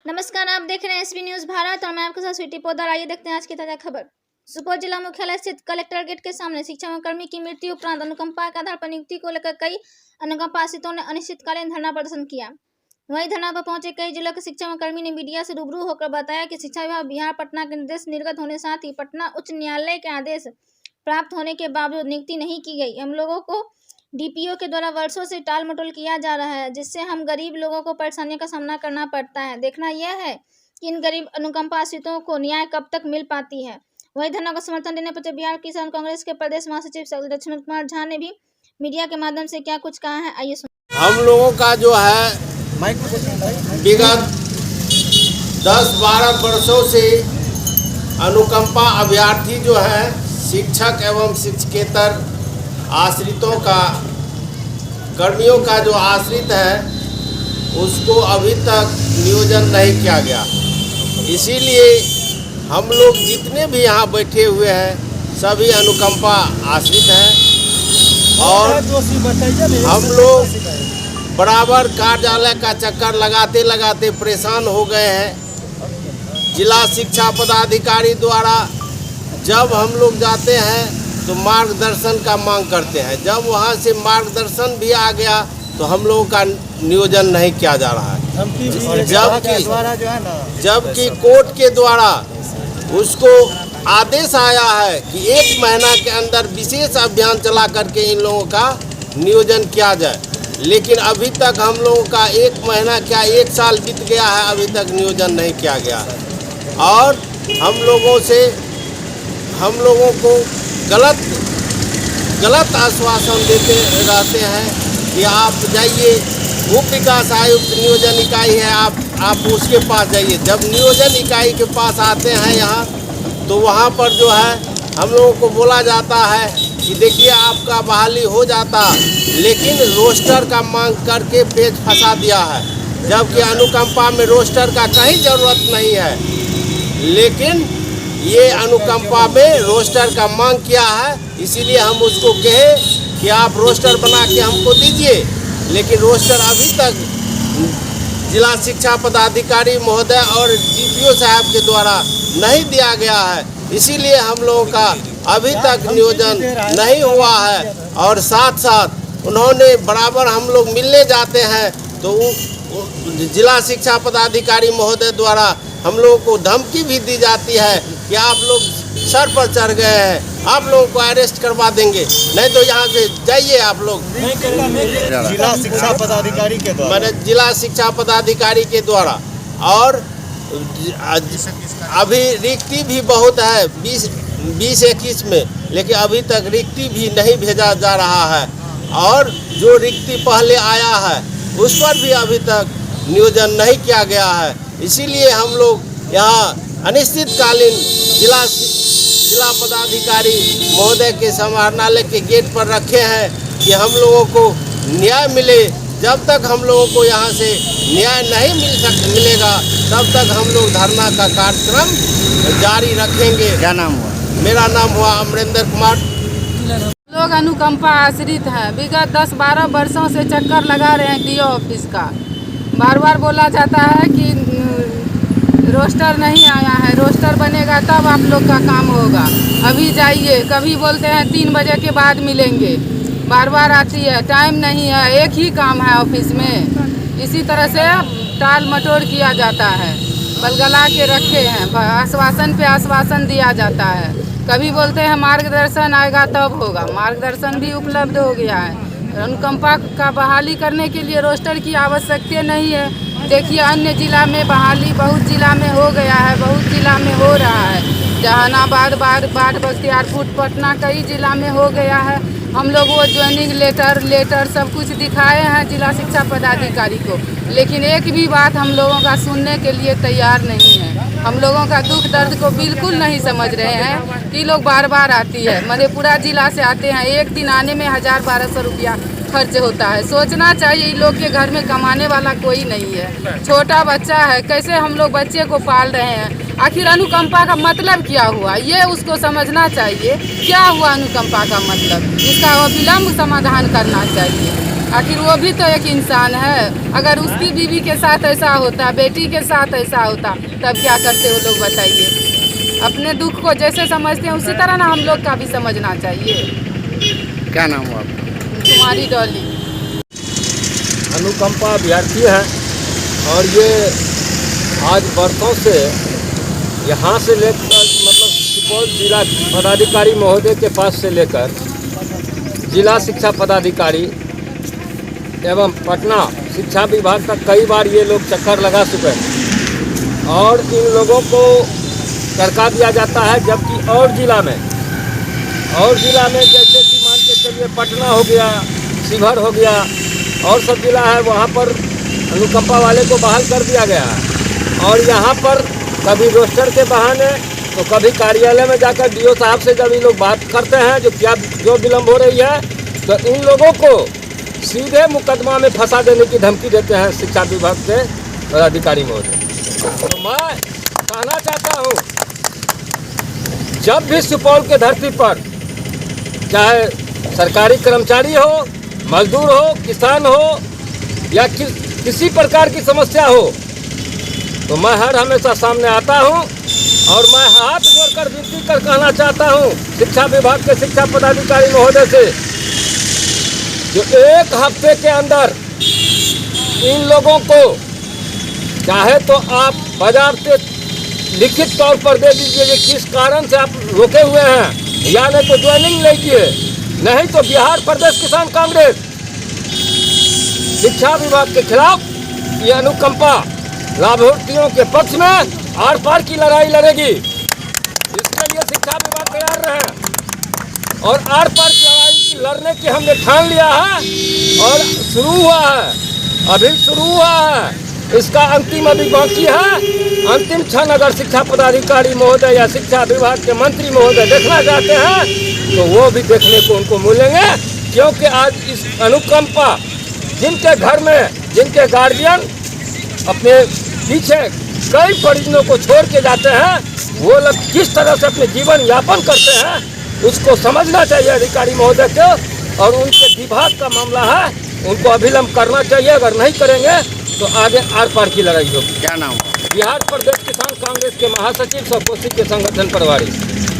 नमस्कार, आप देख रहे हैं एसबी न्यूज भारत और मैं आपके साथ स्वीटी पोदार। आइए देखते हैं आज की ताजा खबर। सुपौल जिला मुख्यालय स्थित कलेक्टर गेट के सामने शिक्षा कर्मी की मृत्यु उपरांत अनुकंपा के आधार पर नियुक्ति को लेकर कई अनुकंपा आश्रितों ने अनिश्चितकालीन धरना प्रदर्शन किया। वहीं धरना पर पहुंचे कई जिलों के शिक्षा कर्मी ने मीडिया से रूबरू होकर बताया कि शिक्षा विभाग बिहार पटना के निर्देश निर्गत होने साथ ही पटना उच्च न्यायालय के आदेश प्राप्त होने के बावजूद नियुक्ति नहीं की गई। हम लोगों को डीपीओ के द्वारा वर्षों से टाल मटोल किया जा रहा है, जिससे हम गरीब लोगों को परेशानियों का सामना करना पड़ता है। देखना यह है कि इन गरीब अनुकंपा आश्रितों को न्याय कब तक मिल पाती है। वहीं धरना को समर्थन देने पर बिहार किसान कांग्रेस के प्रदेश महासचिव लक्ष्मण कुमार झा ने भी मीडिया के माध्यम से क्या कुछ कहा है, आइए सुनिए। हम लोगों का जो है विगत 10-12 वर्षों से अनुकंपा अभ्यर्थी जो है शिक्षक एवं शिक्षकेतर आश्रितों का कर्मियों का जो आश्रित है उसको अभी तक नियोजन नहीं किया गया। इसीलिए हम लोग जितने भी यहाँ बैठे हुए हैं सभी अनुकंपा आश्रित हैं और हम लोग बराबर कार्यालय का चक्कर लगाते लगाते परेशान हो गए हैं। जिला शिक्षा पदाधिकारी द्वारा जब हम लोग जाते हैं तो मार्गदर्शन का मांग करते हैं, जब वहाँ से मार्गदर्शन भी आ गया तो हम लोगों का नियोजन नहीं किया जा रहा है। जबकि कोर्ट के द्वारा उसको आदेश आया है कि 1 महीना के अंदर विशेष अभियान चला करके इन लोगों का नियोजन किया जाए, लेकिन अभी तक हम लोगों का 1 महीना क्या 1 साल बीत गया है, अभी तक नियोजन नहीं किया गया है। और हम लोगों को गलत आश्वासन देते रहते हैं कि आप जाइए, उप विकास आयुक्त नियोजन इकाई है, आप उसके पास जाइए। जब नियोजन इकाई के पास आते हैं यहाँ तो वहाँ पर जो है हम लोगों को बोला जाता है कि देखिए आपका बहाली हो जाता, लेकिन रोस्टर का मांग करके पेज फंसा दिया है, जबकि अनुकंपा में रोस्टर का कहीं ज़रूरत नहीं है। लेकिन ये अनुकंपा में रोस्टर का मांग किया है, इसीलिए हम उसको कहे कि आप रोस्टर बना के हमको दीजिए, लेकिन रोस्टर अभी तक जिला शिक्षा पदाधिकारी महोदय और डीपीओ साहब के द्वारा नहीं दिया गया है। इसीलिए हम लोगों का अभी तक नियोजन नहीं हुआ है। और साथ साथ उन्होंने बराबर हम लोग मिलने जाते हैं तो जिला शिक्षा पदाधिकारी महोदय द्वारा हम लोगों को धमकी भी दी जाती है कि आप लोग सर पर चढ़ गए हैं, आप लोगों को अरेस्ट करवा देंगे, नहीं तो यहाँ से जाइए आप लोग। जिला शिक्षा पदाधिकारी के द्वारा जिला शिक्षा पदाधिकारी के द्वारा। और अभी रिक्ति भी बहुत है 20-21 में, लेकिन अभी तक रिक्ति भी नहीं भेजा जा रहा है। और जो रिक्ति पहले आया है उस पर भी अभी तक नियोजन नहीं किया गया है। इसीलिए हम लोग यहाँ अनिश्चितकालीन जिला पदाधिकारी महोदय के समाहरणालय के गेट पर रखे हैं कि हम लोगों को न्याय मिले। जब तक हम लोगों को यहाँ से न्याय नहीं मिलेगा तब तक हम लोग धरना का कार्यक्रम जारी रखेंगे। क्या नाम हुआ? मेरा नाम हुआ अमरेंद्र कुमार। लोग अनुकंपा आश्रित हैं। विगत 10-12 वर्षों से चक्कर लगा रहे हैं डीओ ऑफिस का। बार बार बोला जाता है कि रोस्टर नहीं आया है, रोस्टर बनेगा तब आप लोग का काम होगा, अभी जाइए। कभी बोलते हैं 3 बजे के बाद मिलेंगे, बार बार आती है, टाइम नहीं है, एक ही काम है ऑफिस में। इसी तरह से टाल मटोल किया जाता है, बलगला के रखे हैं, आश्वासन पे आश्वासन दिया जाता है। कभी बोलते हैं मार्गदर्शन आएगा तब होगा, मार्गदर्शन भी उपलब्ध हो गया है। अनुकंपा का बहाली करने के लिए रोस्टर की आवश्यकता नहीं है। देखिए अन्य जिला में बहाली बहुत जिला में हो गया है, बहुत जिला में हो रहा है। जहानाबाद, बाढ़, बख्तियारपुर, पटना कई जिला में हो गया है। हम लोग वो ज्वाइनिंग लेटर सब कुछ दिखाए हैं जिला शिक्षा पदाधिकारी को, लेकिन एक भी बात हम लोगों का सुनने के लिए तैयार नहीं है। हम लोगों का दुख दर्द को बिल्कुल नहीं समझ रहे हैं कि लोग बार बार आती है। मधेपुरा जिला से आते हैं, एक दिन आने में 1000-1200 रुपया खर्च होता है। सोचना चाहिए इन लोग के घर में कमाने वाला कोई नहीं है, छोटा बच्चा है, कैसे हम लोग बच्चे को पाल रहे हैं। आखिर अनुकंपा का मतलब क्या हुआ, ये उसको समझना चाहिए। क्या हुआ अनुकंपा का मतलब, इसका विलम्ब समाधान करना चाहिए। आखिर वो भी तो एक इंसान है। अगर उसकी बीवी के साथ ऐसा होता, बेटी के साथ ऐसा होता, तब क्या करते वो लोग बताइए। अपने दुख को जैसे समझते हैं उसी तरह ना हम लोग का भी समझना चाहिए। क्या नाम हुआ आपका? कुमारी डॉली। अनुकंपा अभ्यर्थी है और ये आज बरसों से यहाँ से लेकर मतलब सुपौल जिला पदाधिकारी महोदय के पास से लेकर जिला शिक्षा पदाधिकारी एवं पटना शिक्षा विभाग तक कई बार ये लोग चक्कर लगा चुके हैं और इन लोगों को टरका दिया जाता है। जबकि और जिला में जैसे कि मान के चलिए पटना हो गया, शिवहर हो गया और सब जिला है, वहाँ पर अनुकंपा वाले को बहाल कर दिया गया है। और यहाँ पर कभी रोस्टर के बहाने तो कभी कार्यालय में जाकर डीओ साहब से जब ये लोग बात करते हैं जो विलम्ब हो रही है, तो इन लोगों को सीधे मुकदमा में फंसा देने की धमकी देते हैं शिक्षा विभाग के पदाधिकारी महोदय। तो मैं कहना चाहता हूँ, जब भी सुपौल के धरती पर चाहे सरकारी कर्मचारी हो, मजदूर हो, किसान हो या किसी प्रकार की समस्या हो, तो मैं हर हमेशा सामने आता हूँ और मैं हाथ जोड़कर विनती कर कहना चाहता हूँ शिक्षा विभाग के शिक्षा पदाधिकारी महोदय से, जो एक हफ्ते के अंदर इन लोगों को चाहे तो आप बाजार से लिखित तौर पर दे दीजिए कि किस कारण से आप रोके हुए हैं, या नहीं तो ज्वाइनिंग लीजिए, नहीं तो बिहार प्रदेश किसान कांग्रेस शिक्षा विभाग के खिलाफ ये अनुकंपा लाभार्थियों के पक्ष में आर पार की लड़ाई लड़ेगी। इसके लिए शिक्षा विभाग तैयार रहे और आर पार की लड़ाई लड़ने की हमने ठान लिया है और शुरू हुआ है, अभी शुरू हुआ है। इसका अंतिम अभी बाकी है। अंतिम क्षण अगर शिक्षा पदाधिकारी महोदय या शिक्षा विभाग के मंत्री महोदय देखना चाहते हैं तो वो भी देखने को उनको मिलेंगे, क्योंकि आज इस अनुकंपा जिनके घर में जिनके गार्जियन अपने पीछे कई परिजनों को छोड़ के जाते हैं, वो लोग किस तरह से अपने जीवन यापन करते हैं उसको समझना चाहिए अधिकारी महोदय को, और उनके विभाग का मामला है, उनको अभिलंब करना चाहिए। अगर नहीं करेंगे तो आगे आर पार की लड़ाई होगी। क्या नाम हुआ? बिहार प्रदेश किसान कांग्रेस के महासचिव सौ कोसी के संगठन प्रभारी।